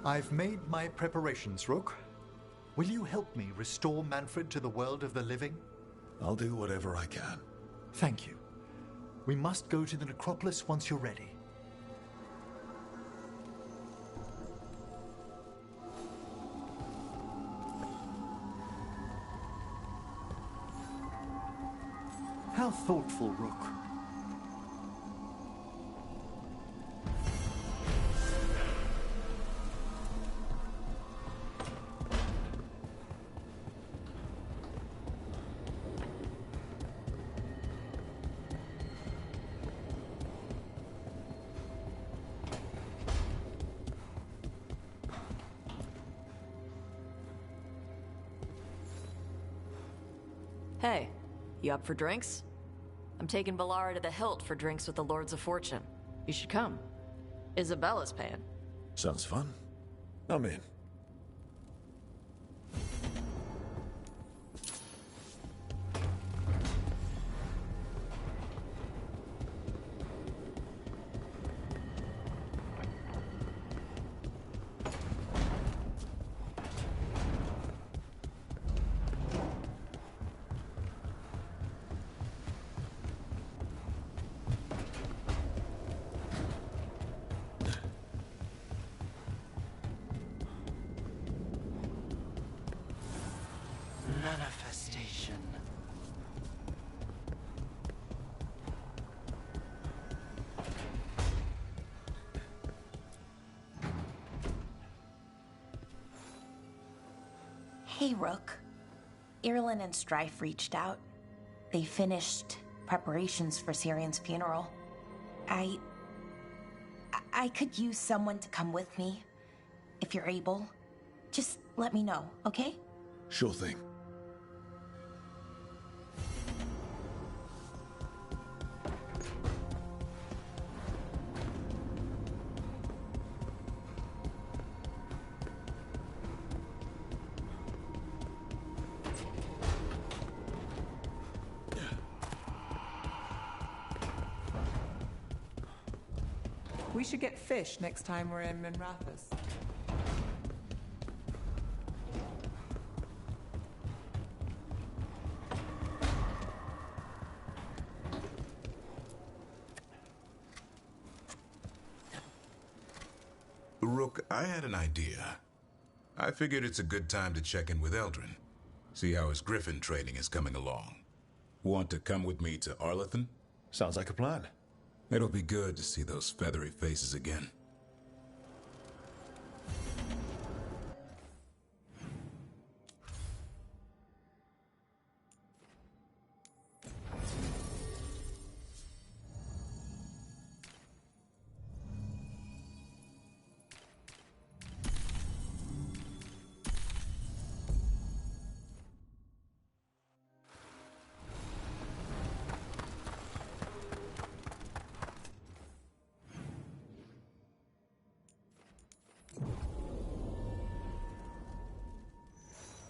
I've made my preparations, Rook. Will you help me restore Manfred to the world of the living? I'll do whatever I can. Thank you. We must go to the necropolis once you're ready. How thoughtful, Rook. Hey, you up for drinks? I'm taking Valara to the Hilt for drinks with the Lords of Fortune. You should come. Isabella's paying. Sounds fun. I'm in. Manifestation. Hey, Rook. Irlin and Strife reached out. They finished preparations for Syrion's funeral. I could use someone to come with me, if you're able. Just let me know, okay? Sure thing. We should get fish next time we're in Minrathous. Rook, I had an idea. I figured it's a good time to check in with Eldrin. See how his griffin training is coming along. Want to come with me to Arlathan? Sounds like a plan. It'll be good to see those feathery faces again.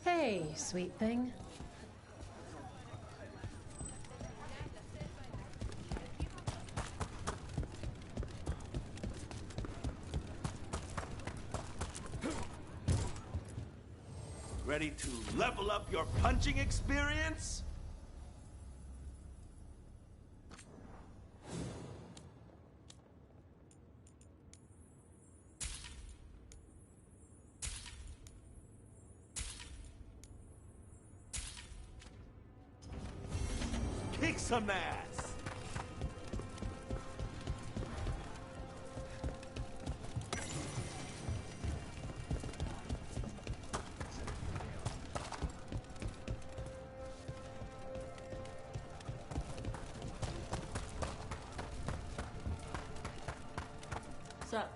Hey, sweet thing. Ready to level up your punching experience? Kick some ass! What's up?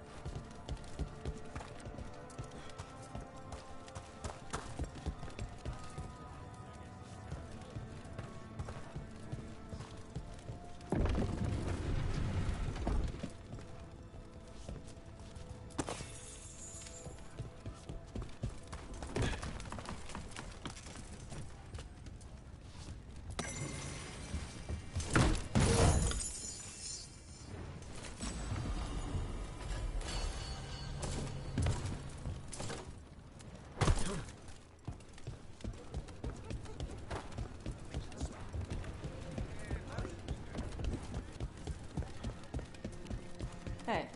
Hey.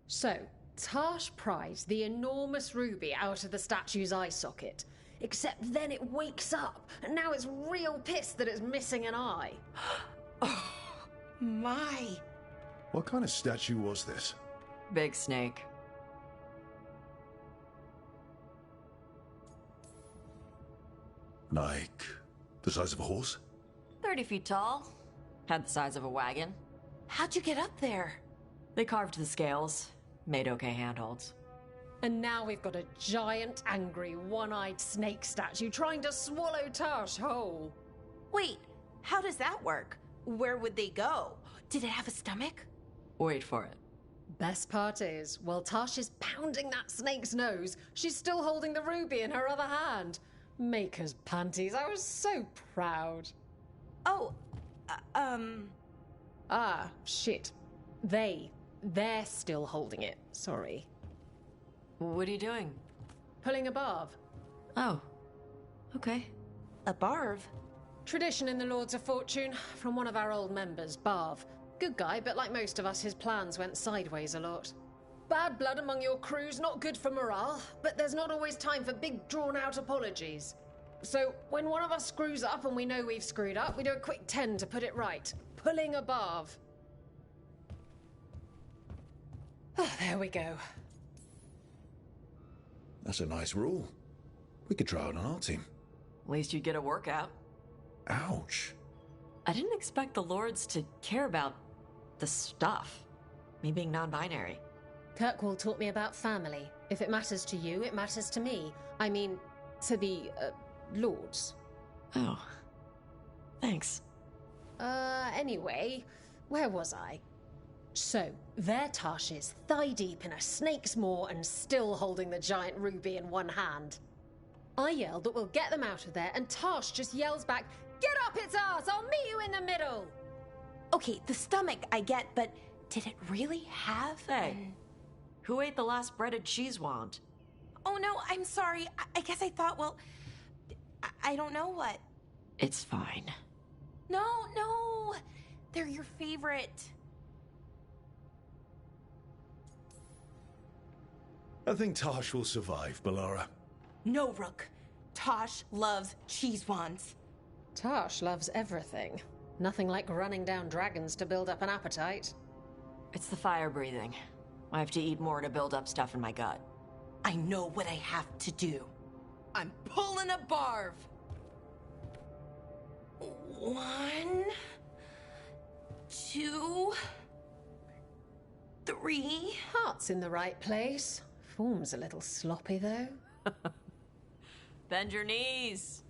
So, Tash pries the enormous ruby out of the statue's eye socket. Except then it wakes up, and now it's real pissed that it's missing an eye. Oh, my. What kind of statue was this? Big snake. Like, the size of a horse? 30 feet tall. Had the size of a wagon. How'd you get up there? They carved the scales. Made okay handholds. And now we've got a giant, angry, one-eyed snake statue trying to swallow Tash whole. Wait, how does that work? Where would they go? Did it have a stomach? Wait for it. Best part is, while Tash is pounding that snake's nose, she's still holding the ruby in her other hand. Maker's panties, I was so proud. Oh, Ah, shit. They're still holding it, sorry. What are you doing? Pulling a barb. Oh. Okay. a barv. Tradition in the Lords of Fortune, from one of our old members, Barv. Good guy, but like most of us, his plans went sideways a lot. Bad blood among your crew's not good for morale, but there's not always time for big, drawn-out apologies. So, when one of us screws up and we know we've screwed up, we do a quick 10 to put it right. Pulling a Barv. Oh, there we go. That's a nice rule. We could try it on our team. At least you'd get a workout. Ouch. I didn't expect the Lords to care about the stuff. Me being non-binary. Kirkwall taught me about family. If it matters to you, it matters to me. I mean, to the, Lords. Oh. Thanks. Anyway, where was I? So, there Tash is, thigh-deep in a snake's maw and still holding the giant ruby in one hand. I yell that we'll get them out of there, and Tash just yells back, "Get up its arse! I'll meet you in the middle!" Okay, the stomach I get, but did it really have Hey. Who ate the last breaded cheese wand? Oh no, I'm sorry. I guess I thought, well, I don't know what. It's fine. No, they're your favorite. I think Tash will survive, Balara. No, Rook. Tosh loves cheese wands. Tash loves everything. Nothing like running down dragons to build up an appetite. It's the fire breathing. I have to eat more to build up stuff in my gut. I know what I have to do. I'm pulling a barv. 1, 2, 3. Heart's in the right place. Form's a little sloppy, though. Bend your knees.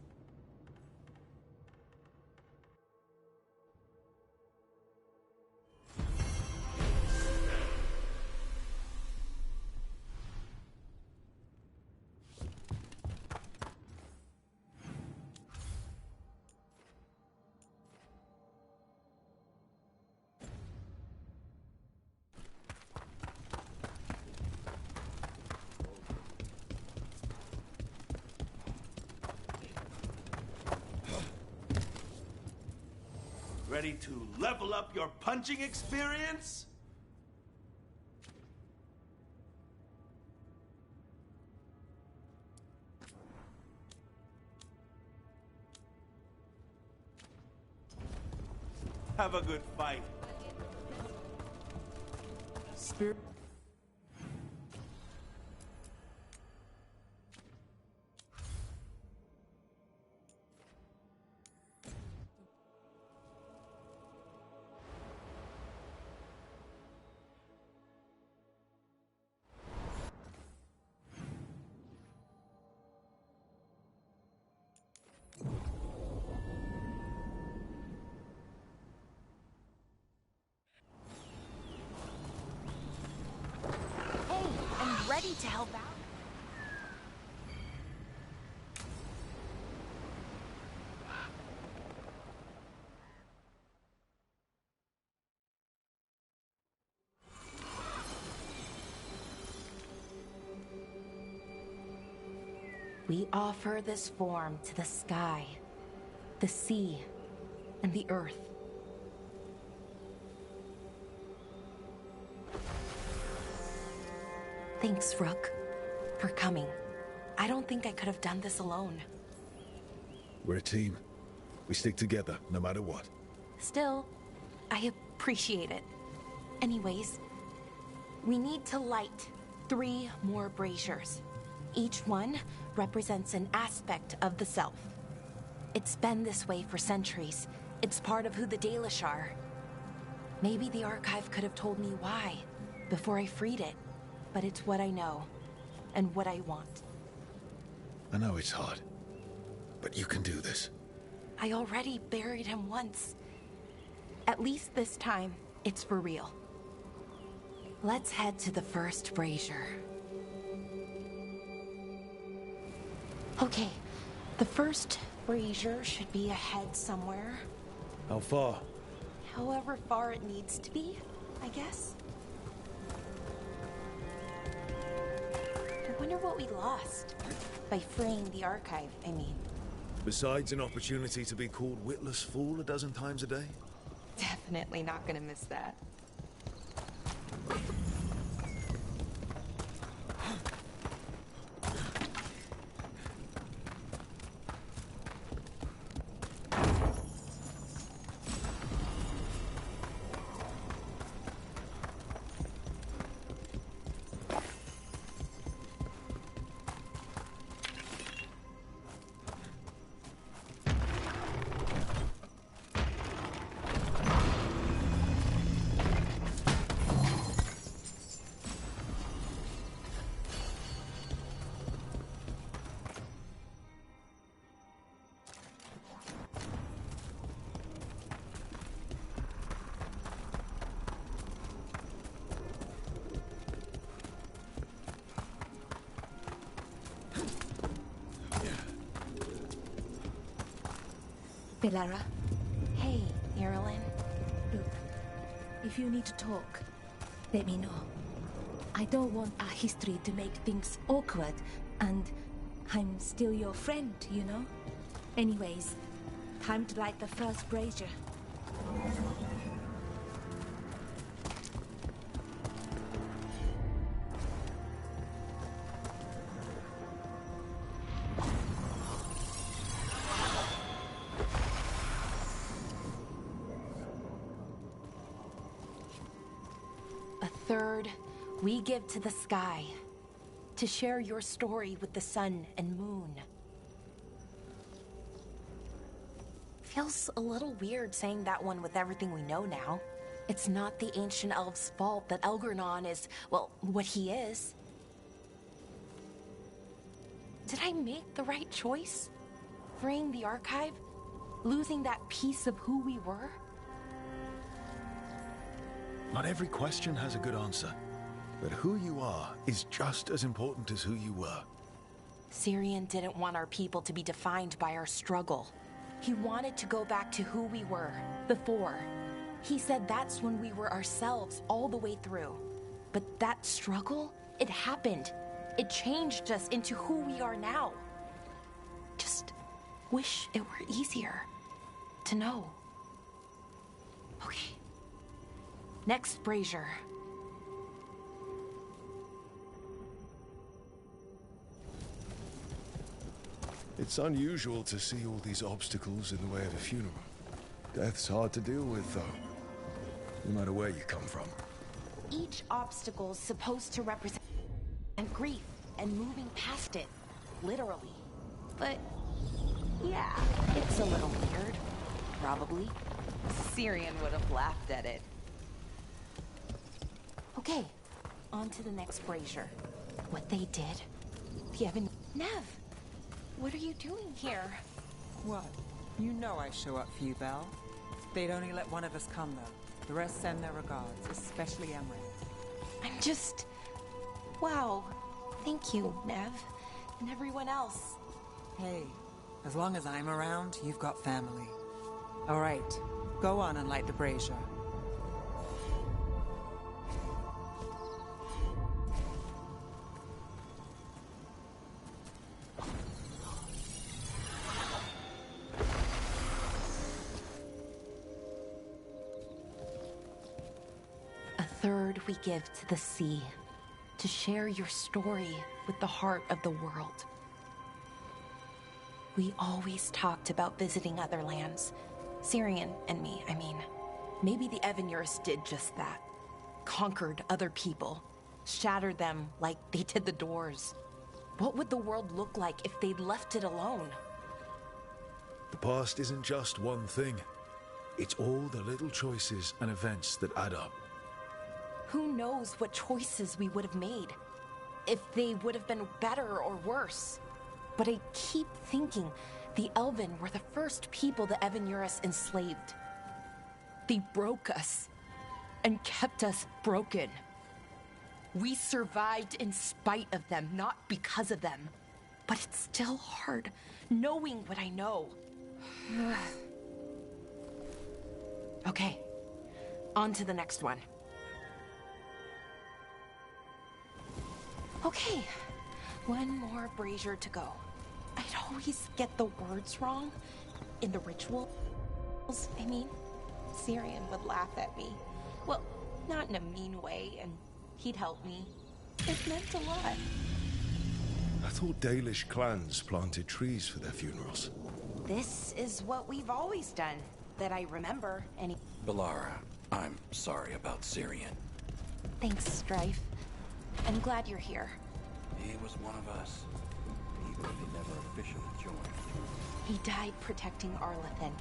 Ready to level up your punching experience? Have a good fight. Spirit. I'm ready to help out. We offer this form to the sky, the sea, and the earth. Thanks, Rook, for coming. I don't think I could have done this alone. We're a team. We stick together, no matter what. Still, I appreciate it. Anyways, we need to light 3 more braziers. Each one represents an aspect of the self. It's been this way for centuries. It's part of who the Dalish are. Maybe the Archive could have told me why before I freed it, but it's what I know and what I want. I know it's hard, but you can do this. I already buried him once. At least this time, it's for real. Let's head to the first brazier. Okay, the first brazier should be ahead somewhere. How far? However far it needs to be, I guess. I wonder what we lost. By freeing the Archive, I mean. Besides an opportunity to be called witless fool a dozen times a day? Definitely not gonna miss that. Belara, Hey, Irilyn. look, if you need to talk, let me know. I don't want our history to make things awkward, and I'm still your friend, you know? Anyways, time to light the first brazier. A third, we give to the sky, to share your story with the sun and moon. Feels a little weird saying that one with everything we know now. It's not the ancient elves' fault that Elgernon is, well, what he is. Did I make the right choice? Freeing the Archive? Losing that piece of who we were? Not every question has a good answer, but who you are is just as important as who you were. Syrian didn't want our people to be defined by our struggle. He wanted to go back to who we were, before. He said that's when we were ourselves all the way through. But that struggle, it happened. It changed us into who we are now. Just wish it were easier to know. Okay. Next brazier. It's unusual to see all these obstacles in the way of a funeral. Death's hard to deal with, though, no matter where you come from. Each obstacle's supposed to represent grief and moving past it, literally. But yeah, it's a little weird, probably. Syrian would have laughed at it. Okay, on to the next brazier. What they did. Pievin. Nev, what are you doing here? What? You know I show up for you, Belle. They'd only let one of us come, though. The rest send their regards, especially Emre. I'm just... Wow. Thank you, Nev. And everyone else. Hey, as long as I'm around, you've got family. All right, go on and light the brazier. third we give to the sea, to share your story with the heart of the world. We always talked about visiting other lands. Syrian and me, I mean. Maybe the Evanurus did just that. Conquered other people. Shattered them like they did the Doors. What would the world look like if they'd left it alone? The past isn't just one thing. It's all the little choices and events that add up. Who knows what choices we would have made? If they would have been better or worse. But I keep thinking the Elven were the first people the Evanurus enslaved. They broke us and kept us broken. We survived in spite of them, not because of them. But it's still hard knowing what I know. Okay, on to the next one. Okay, one more brazier to go. I'd always get the words wrong in the rituals. I mean, Syrian would laugh at me. Well, not in a mean way, and he'd help me. It meant a lot. I thought Dalish clans planted trees for their funerals. This is what we've always done, that I remember, any... Balara, I'm sorry about Syrian. Thanks, Strife. I'm glad you're here. He was one of us, even if he never officially joined. He died protecting Arlathan,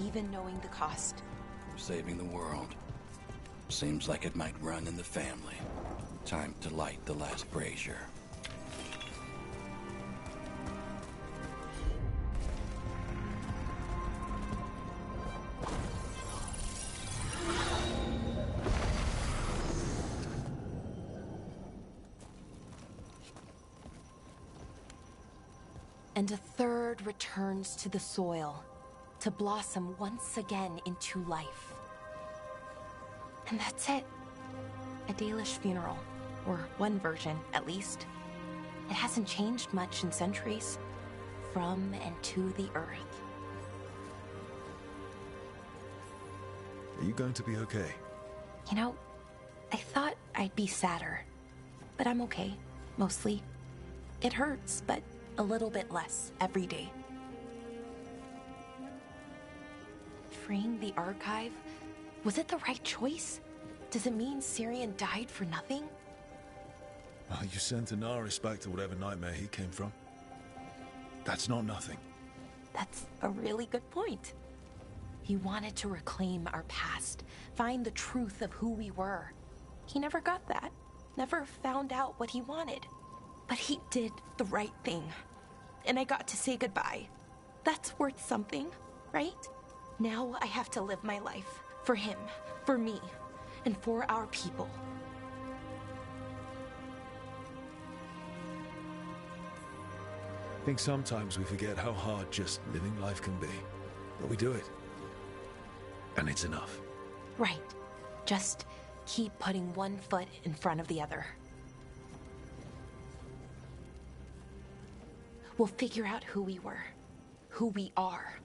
even knowing the cost. Saving the world. Seems like it might run in the family. Time to light the last brazier. And a third returns to the soil, to blossom once again into life. And that's it. A Dalish funeral, or one version, at least. It hasn't changed much in centuries, from and to the earth. Are you going to be okay? You know, I thought I'd be sadder, but I'm okay, mostly. It hurts, but a little bit less every day. Freeing the archive? Was it the right choice? Does it mean Syrian died for nothing? Well, you sent Anaris back to whatever nightmare he came from. That's not nothing. That's a really good point. He wanted to reclaim our past, find the truth of who we were. He never got that, never found out what he wanted. But he did the right thing, and I got to say goodbye. That's worth something, right? Now I have to live my life for him, for me, and for our people. I think sometimes we forget how hard just living life can be. But we do it. And it's enough. Right. Just keep putting one foot in front of the other. We'll figure out who we were, who we are,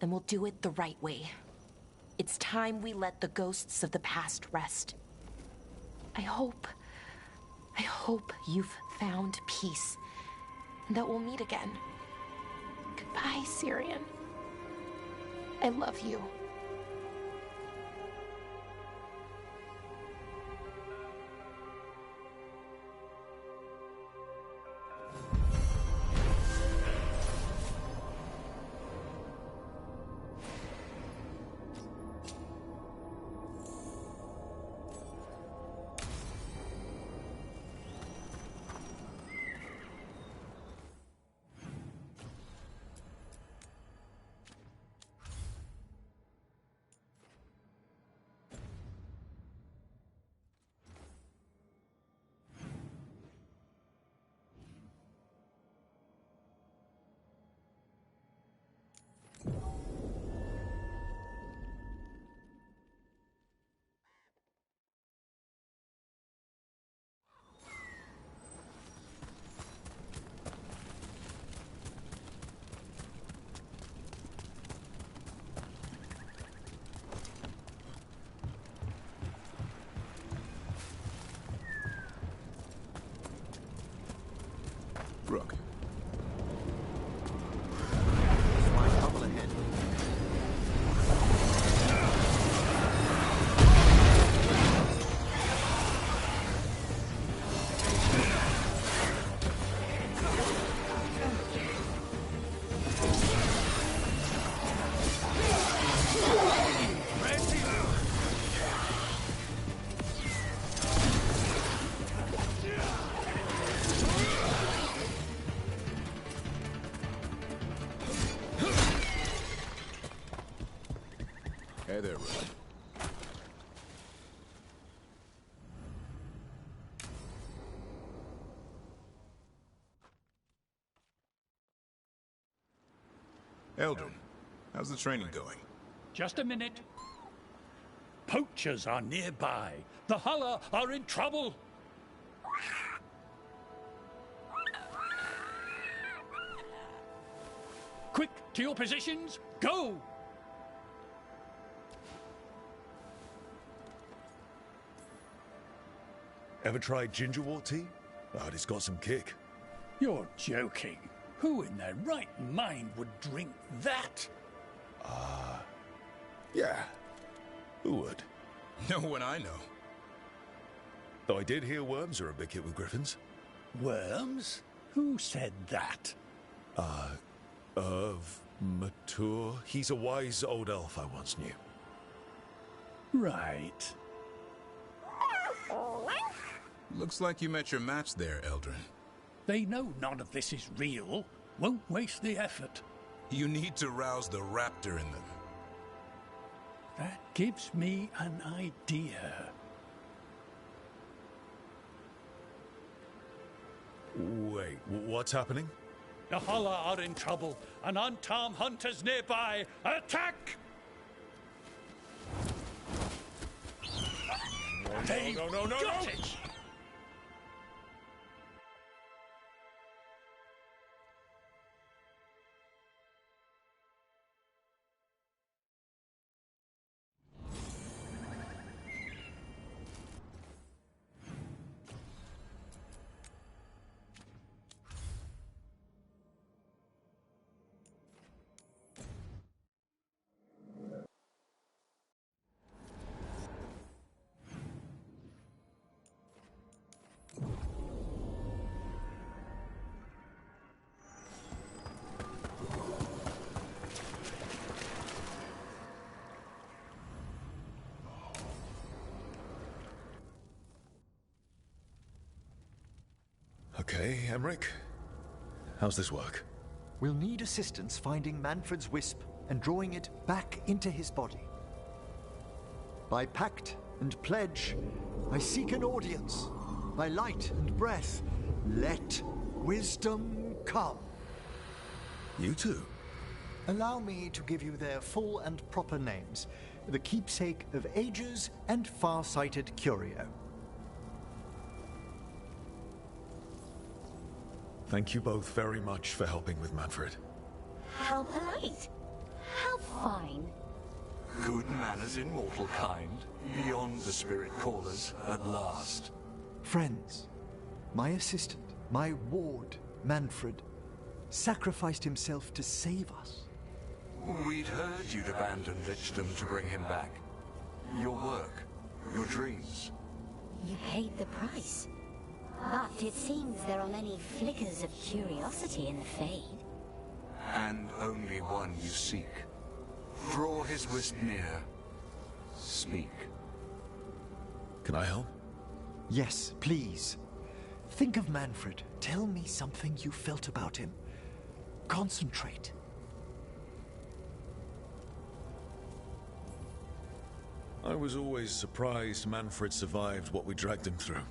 and we'll do it the right way. It's time we let the ghosts of the past rest. I hope you've found peace, and that we'll meet again. Goodbye, Syrian. I love you. Hey there, Rook. Eldrin, how's the training going? Just a minute. Poachers are nearby. The Hulla are in trouble. Quick, to your positions. Go! Ever tried gingerwort tea? Oh, it's got some kick. You're joking. Who in their right mind would drink that? Yeah. Who would? No one I know. Though I did hear worms are a big hit with griffins. Worms? Who said that? Mature. He's a wise old elf I once knew. Right. Looks like you met your match there, Eldrin. They know none of this is real. Won't waste the effort. You need to rouse the raptor in them. That gives me an idea. Wait, what's happening? The Hulla are in trouble. An unarmed hunter's nearby. Attack! They've got it! Okay, Emmerich. How's this work? We'll need assistance finding Manfred's wisp and drawing it back into his body. By pact and pledge, I seek an audience. By light and breath, let wisdom come. You too? Allow me to give you their full and proper names, the keepsake of ages and far-sighted curio. Thank you both very much for helping with Manfred. How polite. How fine. Good manners in mortal kind, beyond the spirit callers at last. Friends, my assistant, my ward, Manfred, sacrificed himself to save us. We'd heard you'd abandoned Lichdom to bring him back. Your work, your dreams. You paid the price. But it seems there are many flickers of curiosity in the Fade. And only one you seek. Draw his wisp near. Speak. Can I help? Yes, please. Think of Manfred. Tell me something you felt about him. Concentrate. I was always surprised Manfred survived what we dragged him through.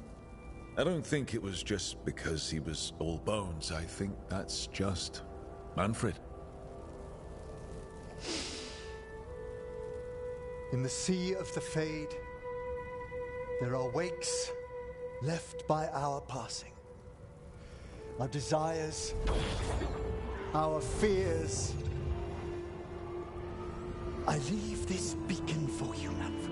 I don't think it was just because he was all bones. I think that's just Manfred. In the sea of the Fade, there are wakes left by our passing. Our desires, our fears. I leave this beacon for you, Manfred.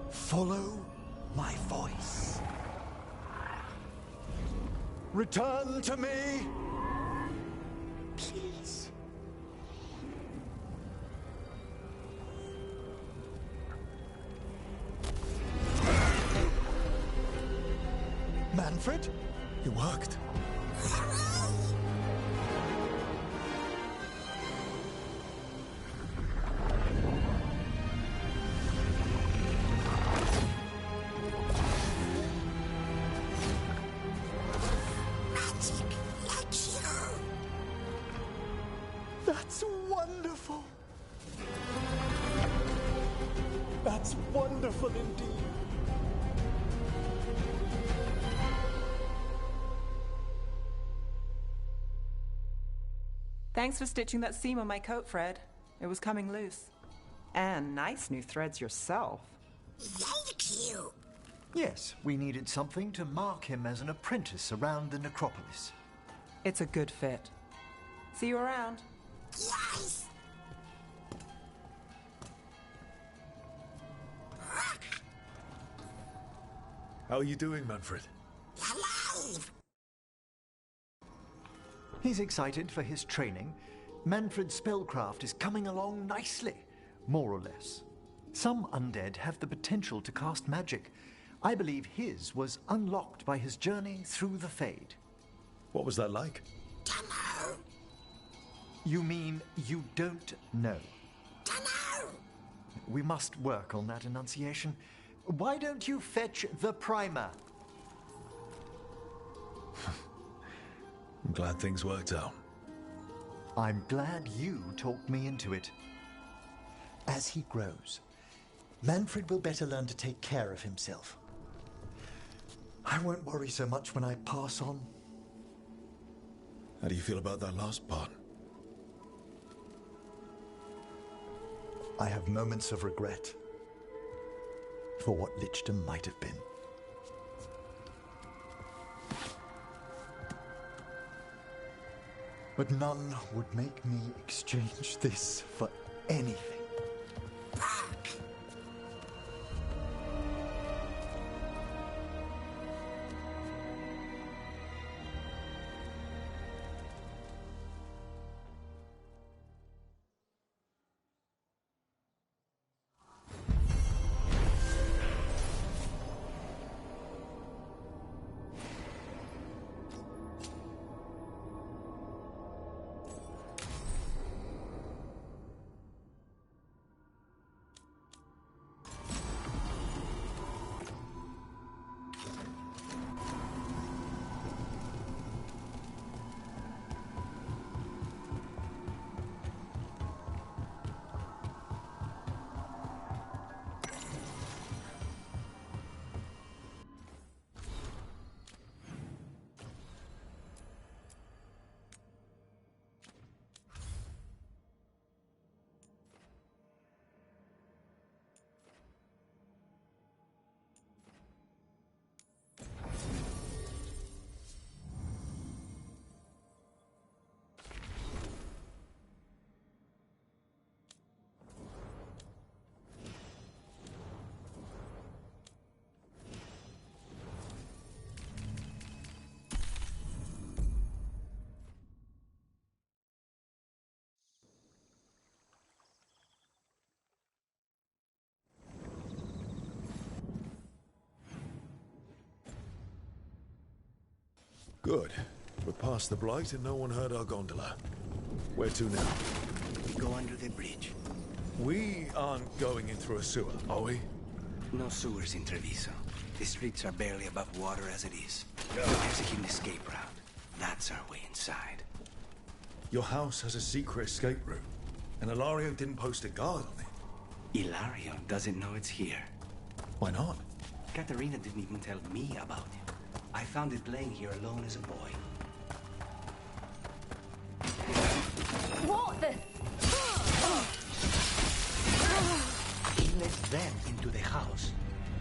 Follow my voice. Return to me, please. Manfred? It worked. wonderful! That's wonderful indeed. Thanks for stitching that seam on my coat, Fred. It was coming loose. And nice new threads yourself. Thank you. Yes, we needed something to mark him as an apprentice around the necropolis. It's a good fit. See you around. Yes! How are you doing, Manfred? Alive! He's excited for his training. Manfred's spellcraft is coming along nicely, more or less. Some undead have the potential to cast magic. I believe his was unlocked by his journey through the Fade. What was that like? Dunno. You mean you don't know? Dunno. We must work on that enunciation. Why don't you fetch the primer? I'm glad things worked out. I'm glad you talked me into it. As he grows, Manfred will better learn to take care of himself. I won't worry so much when I pass on. How do you feel about that last part? I have moments of regret for what Lichdom might have been. But none would make me exchange this for anything. Good. We're past the Blight and no one heard our gondola. Where to now? We go under the bridge. We aren't going in through a sewer, are we? No sewers in Treviso. The streets are barely above water as it is. There's a hidden escape route. That's our way inside. Your house has a secret escape route, and Ilario didn't post a guard on it. Ilario doesn't know it's here. Why not? Katerina didn't even tell me about it. I found it laying here alone as a boy. What the? He let them into the house.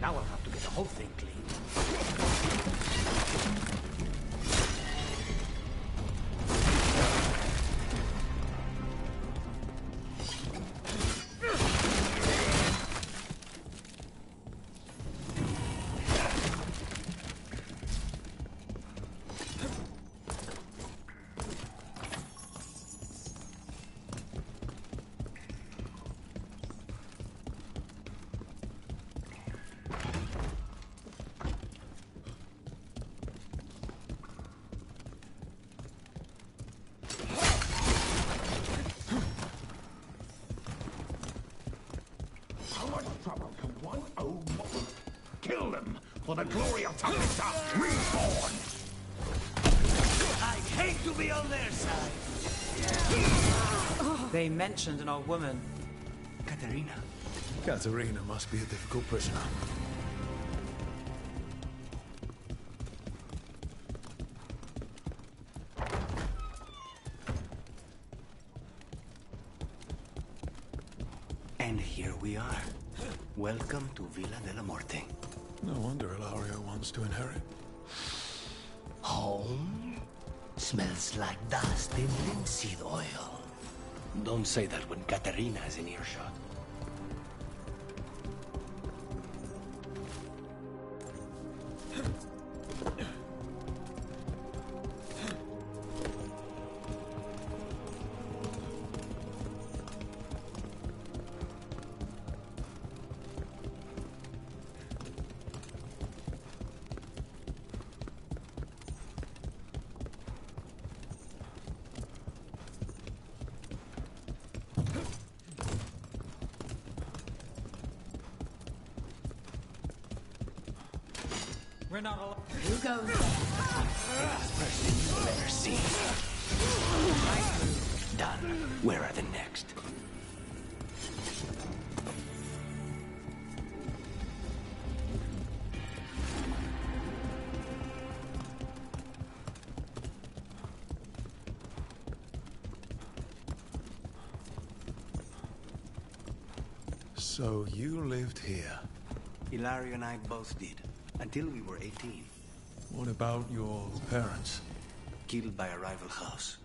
Now I'll have to get the whole thing clean. For the glory of Talisa, reborn! I hate to be on their side! They mentioned an old woman. Katerina. Katerina must be a difficult prisoner. And here we are. Welcome to Villa de la Morte. No wonder Ilario wants to inherit. Home? Smells like dust and linseed oil. Don't say that when Katerina is in earshot. We're not allowed. Who goes there? Best person you've ever seen. Done. Where are the next? So you lived here? Ilario and I both did. Until we were 18. What about your parents? Killed by a rival house.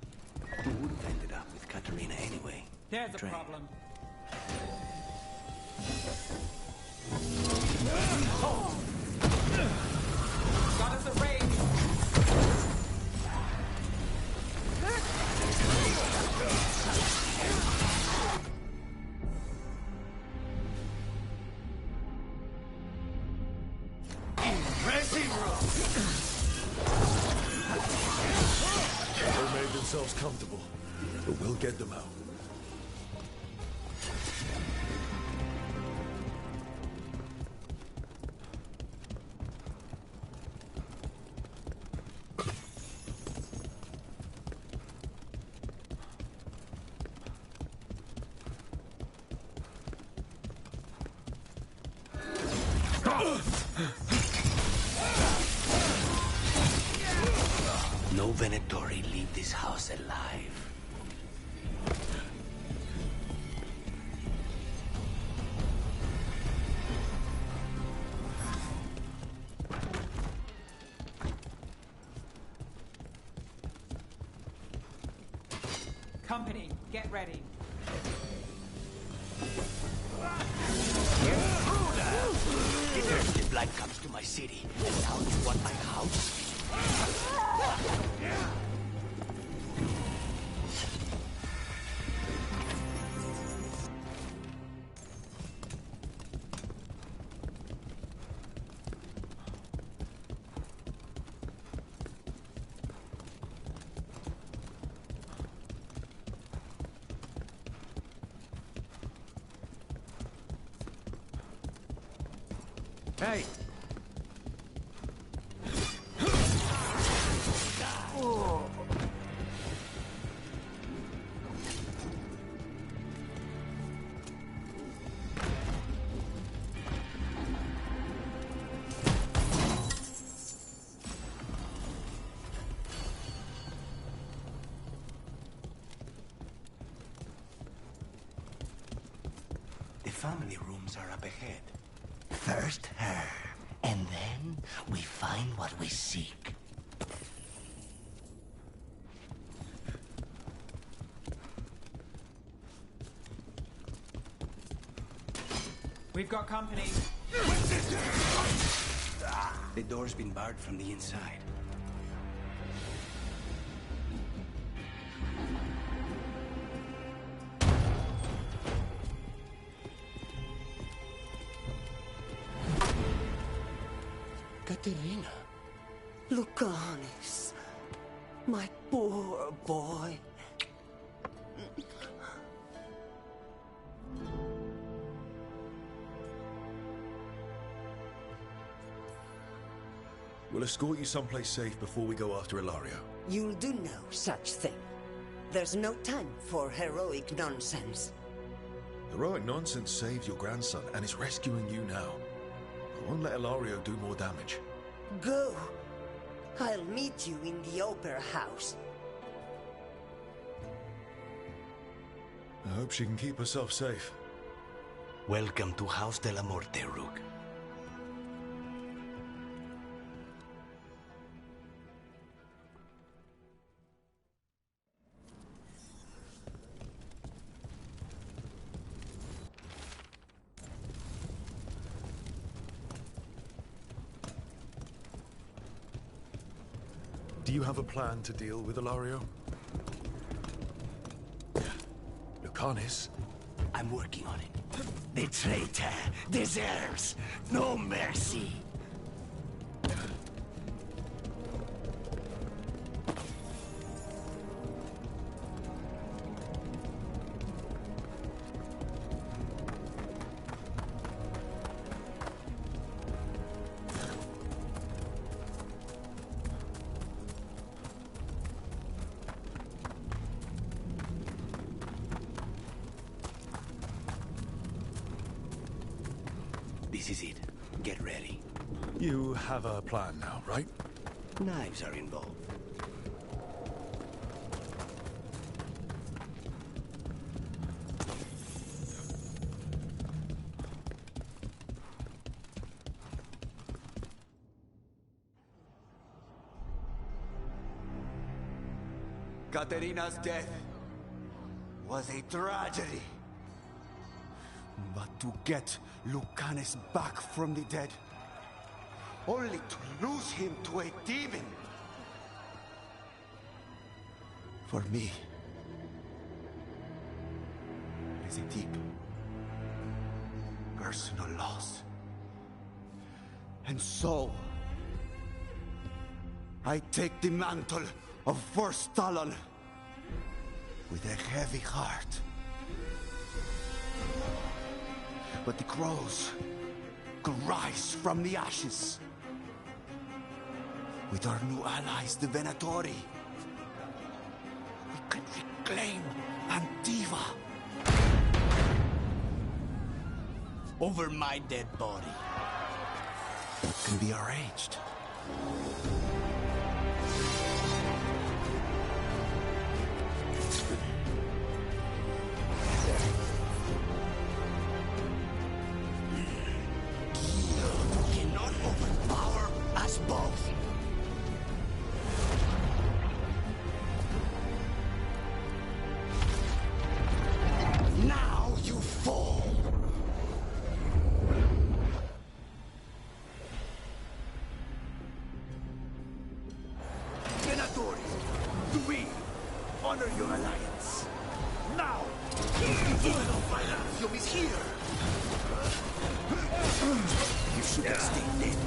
We would have ended up with Katerina anyway. There's a problem. Got us a raid. They made themselves comfortable, but we'll get them out. No Venatori leave this house alive. Company, get ready. If the blood comes to my city, and now you want my house? Hey! The family rooms are up ahead. First her, and then we find what we seek. We've got company. The door's been barred from the inside. Katerina. Lucanis. My poor boy. We'll escort you someplace safe before we go after Ilario. You'll do no such thing. There's no time for heroic nonsense. Heroic nonsense saved your grandson and is rescuing you now. I won't let Ilario do more damage. Go! I'll meet you in the Opera House. I hope she can keep herself safe. Welcome to House de la Muerte, Rook. Do you have a plan to deal with Ilario? Lucanis? I'm working on it. The traitor deserves no mercy. This is it. Get ready. You have a plan now, right? Knives are involved. Caterina's death was a tragedy. But to get Lucanis back from the dead, only to lose him to a demon. For me, it is a deep, personal loss. And so, I take the mantle of First Talon with a heavy heart. But the crows could rise from the ashes. With our new allies, the Venatori, we can reclaim Antiva. Over my dead body. It can be arranged. Both. Now you fall. Venatori, do we honor your alliance? Now, Veilguard is here. You should have stayed dead.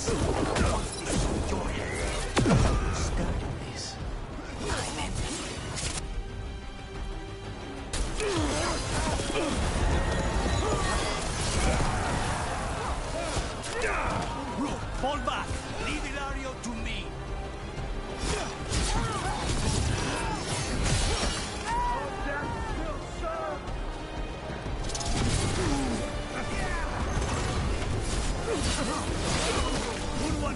Once this is your hand, starting this. I meant Rook, fall back. Leave Ilario to me. Good one.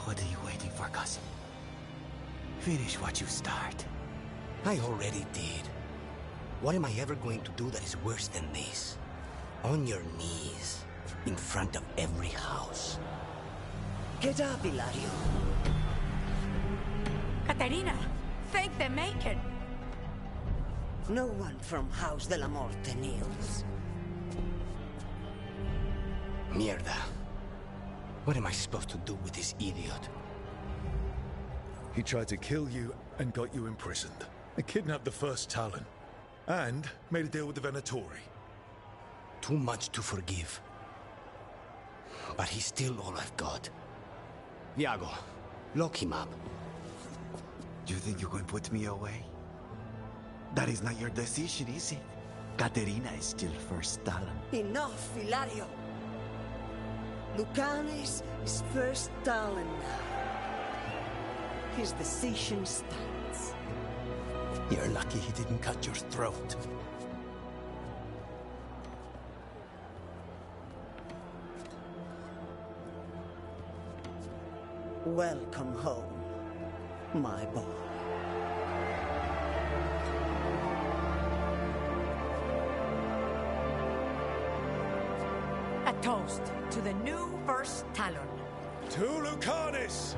What are you waiting for, cousin? Finish what you start. I already did. What am I ever going to do that is worse than this? On your knees, in front of every house. Get up, Ilario. Caterina, thank the Maker. No one from House de la Muerte kneels. Mierda. What am I supposed to do with this idiot? He tried to kill you and got you imprisoned. And kidnapped the First Talon. And made a deal with the Venatori. Too much to forgive. But he's still all I've got. Viago, lock him up. You think you can put me away? That is not your decision, is it? Katerina is still first Talon. Enough, Ilario! Lucanes is first Talon now. His decision stands. You're lucky he didn't cut your throat. Welcome home, my boy. A toast to the new first Talon. To Lucanis!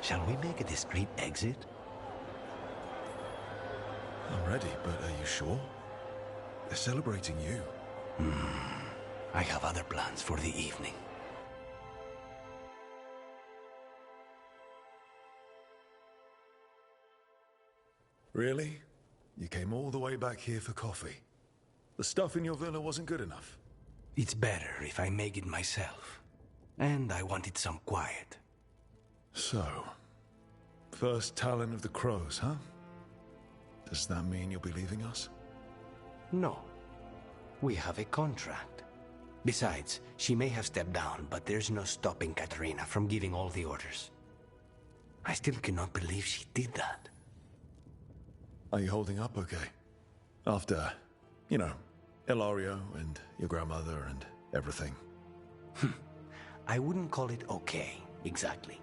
Shall we make a discreet exit? I'm ready, but are you sure? They're celebrating you. I have other plans for the evening. Really? You came all the way back here for coffee? The stuff in your villa wasn't good enough? It's better if I make it myself. And I wanted some quiet. So, first Talon of the Crows, huh? Does that mean you'll be leaving us? No. We have a contract. Besides, she may have stepped down, but there's no stopping Katerina from giving all the orders. I still cannot believe she did that. Are you holding up okay? After, you know, Ilario and your grandmother and everything. I wouldn't call it okay, exactly.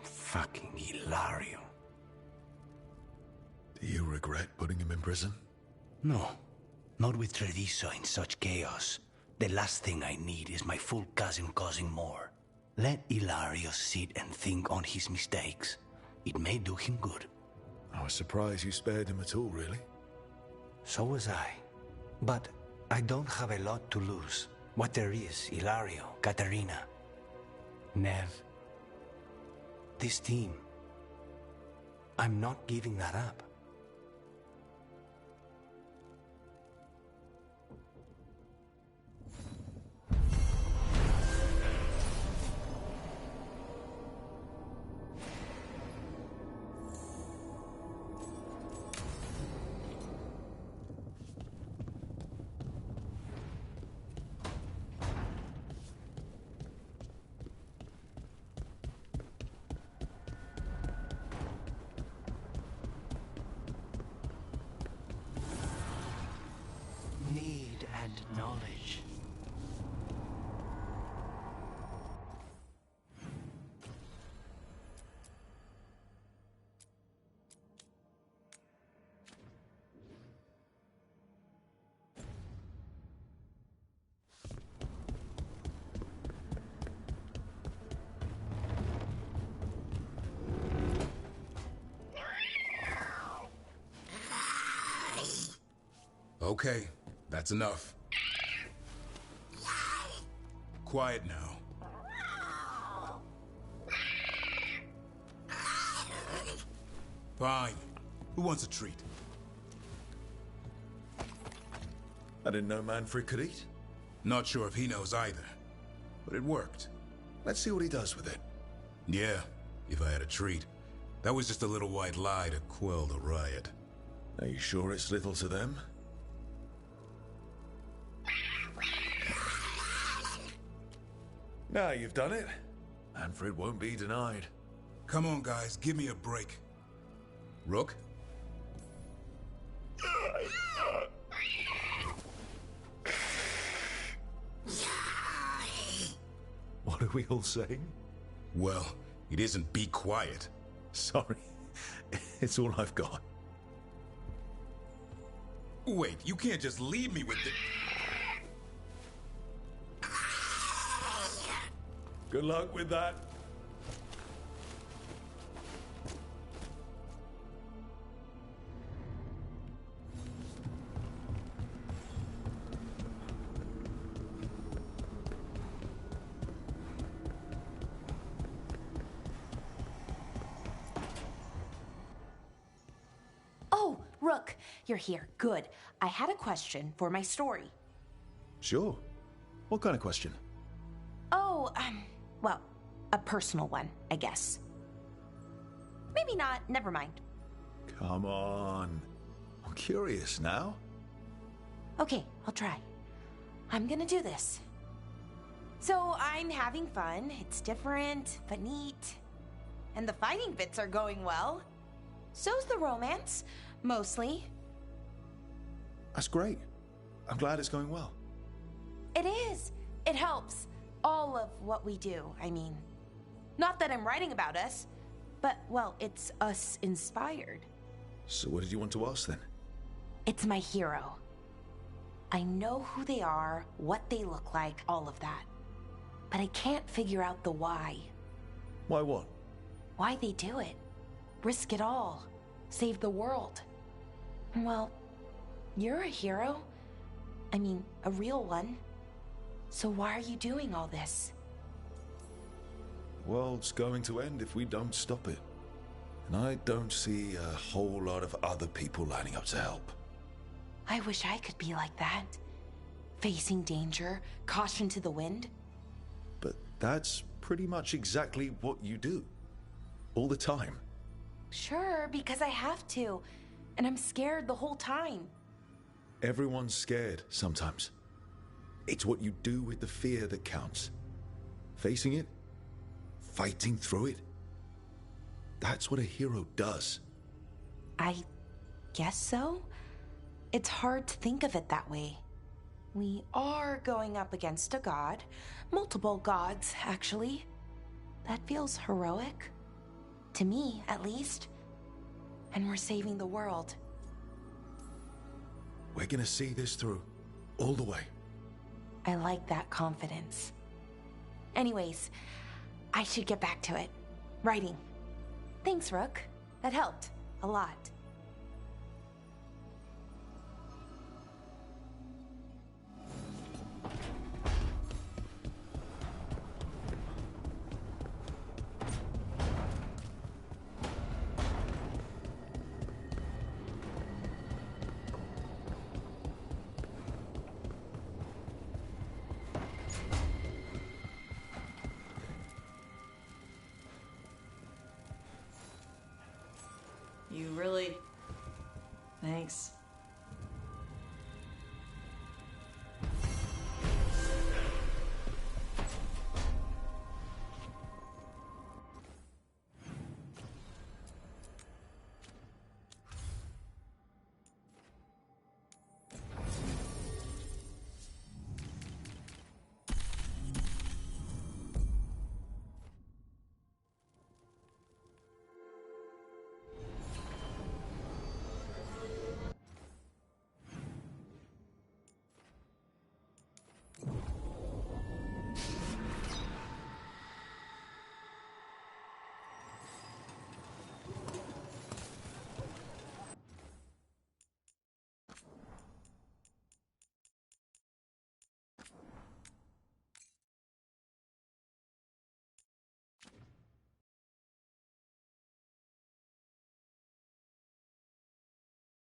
Fucking Ilario. Do you regret putting him in prison? No. Not with Treviso in such chaos. The last thing I need is my full cousin causing more. Let Ilario sit and think on his mistakes. It may do him good. I was surprised you spared him at all, really. So was I. But I don't have a lot to lose. What there is, Ilario, Katerina, Nev, this team. I'm not giving that up. Need and knowledge. Okay, that's enough. Quiet now. Fine. Who wants a treat? I didn't know Manfred could eat. Not sure if he knows either. But it worked. Let's see what he does with it. Yeah, if I had a treat. That was just a little white lie to quell the riot. Are you sure it's little to them? Now you've done it. Manfred won't be denied. Come on, guys, give me a break. Rook? What are we all saying? Well, it isn't be quiet. Sorry. It's all I've got. Wait, you can't just leave me with the... Good luck with that. Oh, Rook, you're here. Good. I had a question for my story. Sure. What kind of question? Oh, well, a personal one, I guess. Maybe not. Never mind. Come on. I'm curious now. Okay, I'll try. I'm gonna do this. So I'm having fun. It's different, but neat. And the fighting bits are going well. So's the romance, mostly. That's great. I'm glad it's going well. It is. It helps. All of what we do, I mean. Not that I'm writing about us, but, well, it's us inspired. So what did you want to ask then? It's my hero. I know who they are, what they look like, all of that. But I can't figure out the why. Why what? Why they do it. Risk it all. Save the world. Well, you're a hero. I mean, a real one. So why are you doing all this? World's going to end if we don't stop it. And I don't see a whole lot of other people lining up to help. I wish I could be like that. Facing danger, caution to the wind. But that's pretty much exactly what you do. All the time. Sure, because I have to. And I'm scared the whole time. Everyone's scared sometimes. It's what you do with the fear that counts. Facing it, fighting through it. That's what a hero does. I guess so. It's hard to think of it that way. We are going up against a god. Multiple gods, actually. That feels heroic. To me, at least. And we're saving the world. We're gonna see this through. All the way. I like that confidence. Anyways, I should get back to it. Writing. Thanks, Rook. That helped. A lot.